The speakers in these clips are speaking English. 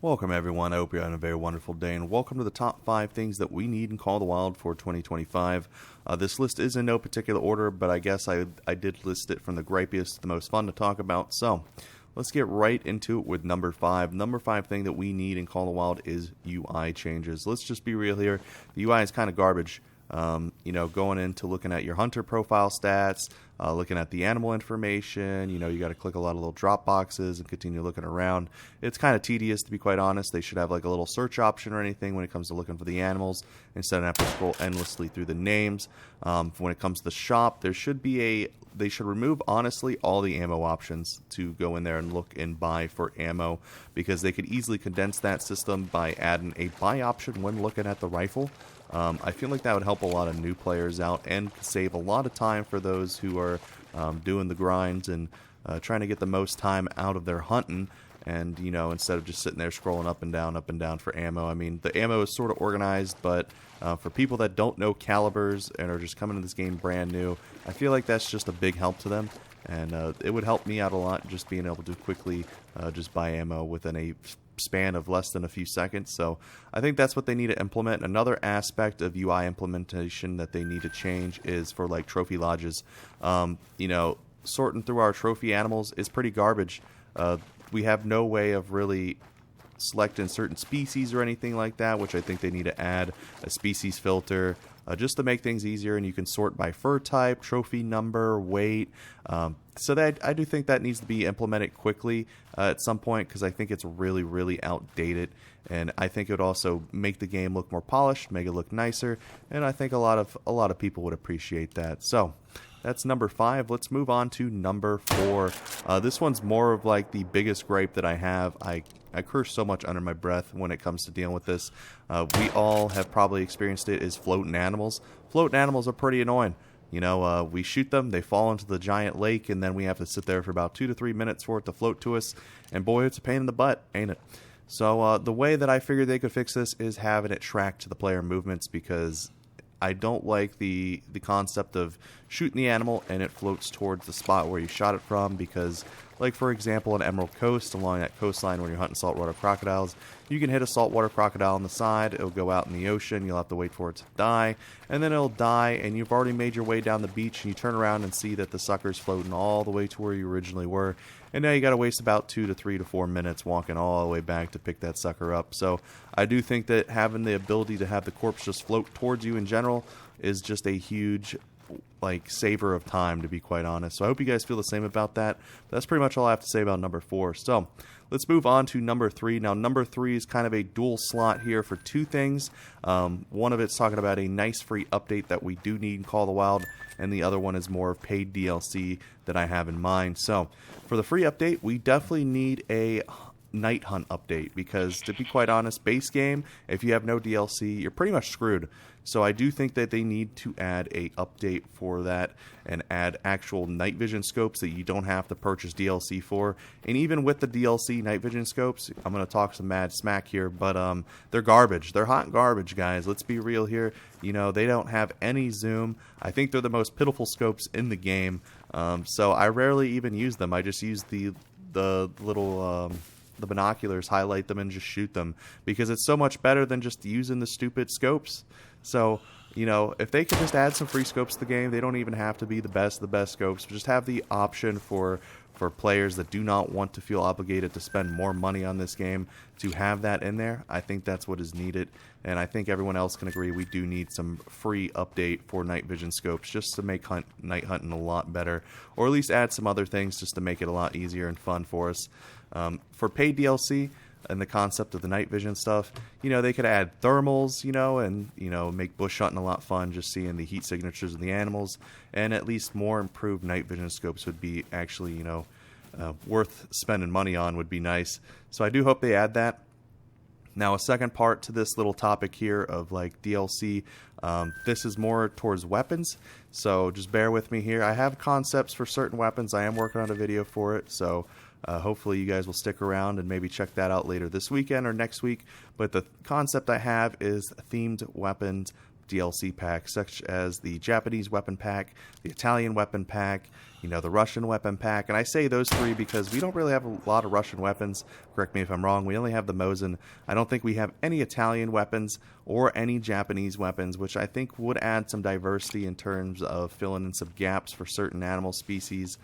Welcome everyone, I hope you're having a very wonderful day, and welcome to the top 5 things that we need in Call of the Wild for 2025. This list is in no particular order, but I guess I did list it from the gripiest to the most fun to talk about, so let's get right into it with number 5. Number 5 thing that we need in Call of the Wild is UI changes. Let's just be real here, the UI is kind of garbage. Going into looking at your hunter profile stats, looking at the animal information, you got to click a lot of little drop boxes and continue looking around. It's kind of tedious, to be quite honest. They should have like a little search option or anything when it comes to looking for the animals instead of having to scroll endlessly through the names. When it comes to the shop, they should remove, honestly, all the ammo options to go in there and look and buy for ammo, because they could easily condense that system by adding a buy option when looking at the rifle. I feel like that would help a lot of new players out and save a lot of time for those who are doing the grinds and trying to get the most time out of their hunting. And, instead of just sitting there scrolling up and down for ammo. I mean, the ammo is sort of organized, but for people that don't know calibers and are just coming to this game brand new, I feel like that's just a big help to them. And it would help me out a lot just being able to quickly just buy ammo within a span of less than a few seconds. So I think that's what they need to implement. Another aspect of UI implementation that they need to change is for like trophy lodges. Sorting through our trophy animals is pretty garbage. We have no way of really selecting certain species or anything like that, which I think they need to add a species filter just to make things easier, and you can sort by fur type, trophy number, weight. So that I do think that needs to be implemented quickly at some point, because I think it's really, really outdated, and I think it would also make the game look more polished, make it look nicer, and I think a lot of people would appreciate that. So that's number 5. Let's move on to number 4. This one's more of like the biggest gripe that I have. I curse so much under my breath when it comes to dealing with this. We all have probably experienced it, is floating animals. Floating animals are pretty annoying. We shoot them, they fall into the giant lake, and then we have to sit there for about 2 to 3 minutes for it to float to us. And boy, it's a pain in the butt, ain't it? So the way that I figured they could fix this is having it track to the player movements, because I don't like the concept of shooting the animal and it floats towards the spot where you shot it from, because, like, for example, in Emerald Coast, along that coastline where you're hunting saltwater crocodiles, you can hit a saltwater crocodile on the side, it'll go out in the ocean, you'll have to wait for it to die, and then it'll die, and you've already made your way down the beach, and you turn around and see that the sucker's floating all the way to where you originally were, and now you got to waste about 2 to 3 to 4 minutes walking all the way back to pick that sucker up. So I do think that having the ability to have the corpse just float towards you in general is just a huge saver of time, to be quite honest. So I hope you guys feel the same about that. But that's pretty much all I have to say about number 4. So let's move on to number 3. Now, number 3 is kind of a dual slot here for 2 things. One of it's talking about a nice free update that we do need in Call of the Wild, and the other one is more of paid DLC that I have in mind. So for the free update, we definitely need a night hunt update, because, to be quite honest, base game, if you have no DLC, you're pretty much screwed. So I do think that they need to add a update for that and add actual night vision scopes that you don't have to purchase DLC for. And even with the DLC night vision scopes, I'm going to talk some mad smack here, but they're garbage. They're hot garbage, guys. Let's be real here. They don't have any zoom. I think they're the most pitiful scopes in the game. So I rarely even use them. I just use the little the binoculars, highlight them, and just shoot them, because it's so much better than just using the stupid scopes. So, if they could just add some free scopes to the game, they don't even have to be the best scopes, but just have the option for players that do not want to feel obligated to spend more money on this game to have that in there. I think that's what is needed, and I think everyone else can agree we do need some free update for night vision scopes just to make night hunting a lot better, or at least add some other things just to make it a lot easier and fun for us. For paid DLC and the concept of the night vision stuff, they could add thermals, and, make bush hunting a lot fun, just seeing the heat signatures of the animals, and at least more improved night vision scopes would be actually, worth spending money on, would be nice. So I do hope they add that. Now, a second part to this little topic here of DLC, this is more towards weapons, so just bear with me here. I have concepts for certain weapons. I am working on a video for it, so hopefully you guys will stick around and maybe check that out later this weekend or next week. But the concept I have is themed weapons DLC packs, such as the Japanese weapon pack, the Italian weapon pack, the Russian weapon pack. And I say those three because we don't really have a lot of Russian weapons. Correct me if I'm wrong. We only have the Mosin. I don't think we have any Italian weapons or any Japanese weapons, which I think would add some diversity in terms of filling in some gaps for certain animal species.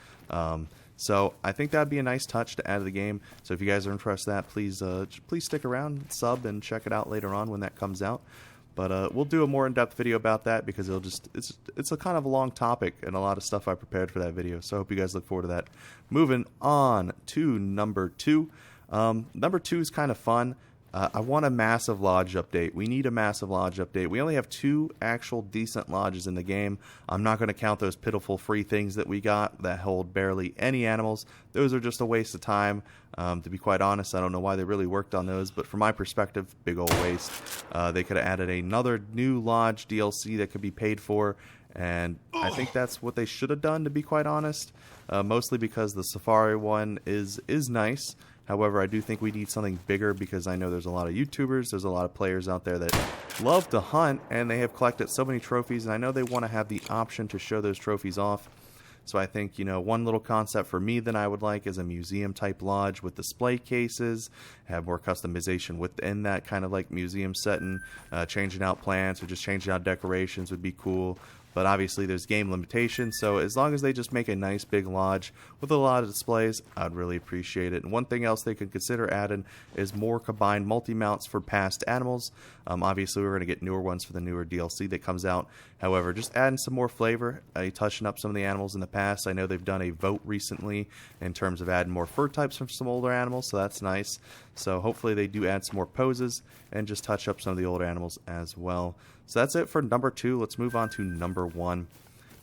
So I think that'd be a nice touch to add to the game. So if you guys are interested in that, please stick around, sub, and check it out later on when that comes out. But we'll do a more in-depth video about that because it's a kind of a long topic and a lot of stuff I prepared for that video. So I hope you guys look forward to that. Moving on to number 2. Number 2 is kind of fun. I want a massive lodge update. We need a massive lodge update. We only have 2 actual decent lodges in the game. I'm not going to count those pitiful free things that we got that hold barely any animals. Those are just a waste of time. To be quite honest, I don't know why they really worked on those, but from my perspective, big old waste. They could have added another new lodge DLC that could be paid for, and I think that's what they should have done, to be quite honest. Mostly because the Safari one is nice. However, I do think we need something bigger because I know there's a lot of YouTubers, there's a lot of players out there that love to hunt, and they have collected so many trophies, and I know they want to have the option to show those trophies off. So I think, one little concept for me that I would like is a museum-type lodge with display cases, have more customization within that kind of like museum setting, changing out plants or just changing out decorations would be cool. But obviously there's game limitations, so as long as they just make a nice big lodge with a lot of displays, I'd really appreciate it. And one thing else they could consider adding is more combined multi-mounts for past animals. Obviously we're going to get newer ones for the newer DLC that comes out. However, just adding some more flavor, touching up some of the animals in the past. I know they've done a vote recently in terms of adding more fur types from some older animals, so that's nice. So hopefully they do add some more poses and just touch up some of the older animals as well. So that's it for number 2. Let's move on to number 1.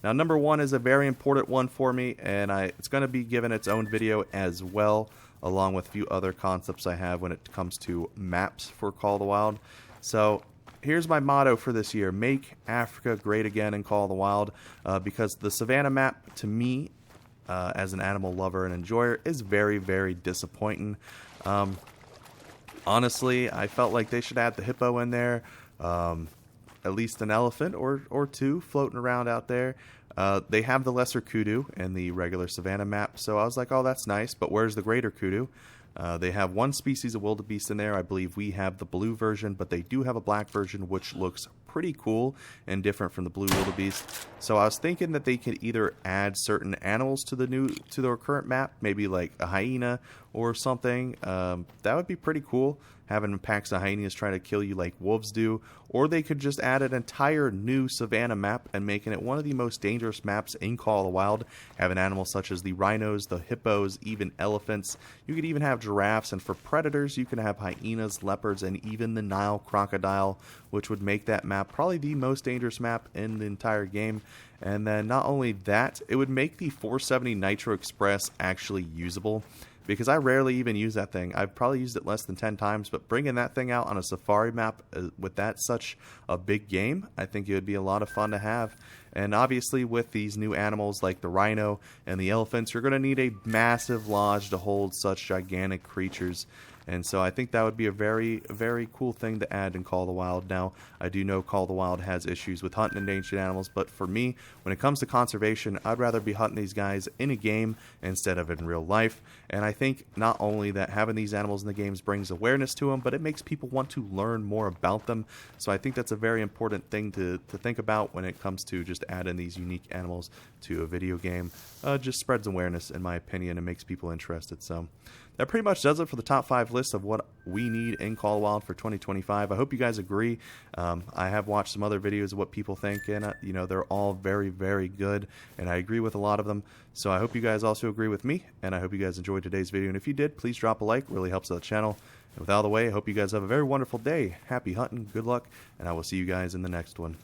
Now, number 1 is a very important one for me, and it's going to be given its own video as well, along with a few other concepts I have when it comes to maps for Call of the Wild. So here's my motto for this year: make Africa great again in Call of the Wild, because the Savannah map, to me, as an animal lover and enjoyer, is very, very disappointing. Honestly, I felt like they should add the hippo in there. At least an elephant or 2 floating around out there. They have the lesser kudu in the regular Savannah map, so I was like, oh, that's nice, but where's the greater kudu? They have 1 species of wildebeest in there. I believe we have the blue version, but they do have a black version, which looks pretty cool and different from the blue wildebeest. So I was thinking that they could either add certain animals to their current map, maybe like a hyena or something. That would be pretty cool, having packs of hyenas trying to kill you like wolves do. Or they could just add an entire new Savannah map and making it one of the most dangerous maps in Call of the Wild, having animals such as the rhinos, the hippos, even elephants. You could even have giraffes, and for predators you can have hyenas, leopards, and even the Nile crocodile, which would make that map probably the most dangerous map in the entire game. And then not only that, it would make the 470 Nitro Express actually usable, because I rarely even use that thing. I've probably used it less than 10 times, but bringing that thing out on a safari map with that such a big game, I think it would be a lot of fun to have. And obviously with these new animals like the rhino and the elephants, you're going to need a massive lodge to hold such gigantic creatures. And so I think that would be a very, very cool thing to add in Call of the Wild. Now, I do know Call of the Wild has issues with hunting endangered animals, but for me, when it comes to conservation, I'd rather be hunting these guys in a game instead of in real life. And I think not only that having these animals in the games brings awareness to them, but it makes people want to learn more about them. So I think that's a very important thing to think about when it comes to just adding these unique animals to a video game. Just spreads awareness, in my opinion, and makes people interested. So that pretty much does it for the top 5 list of what we need in Call of the Wild for 2025. I hope you guys agree. I have watched some other videos of what people think, and they're all very, very good, and I agree with a lot of them. So I hope you guys also agree with me, and I hope you guys enjoyed today's video. And if you did, please drop a like. It really helps out the channel. And with out of the way, I hope you guys have a very wonderful day. Happy hunting, good luck, and I will see you guys in the next one.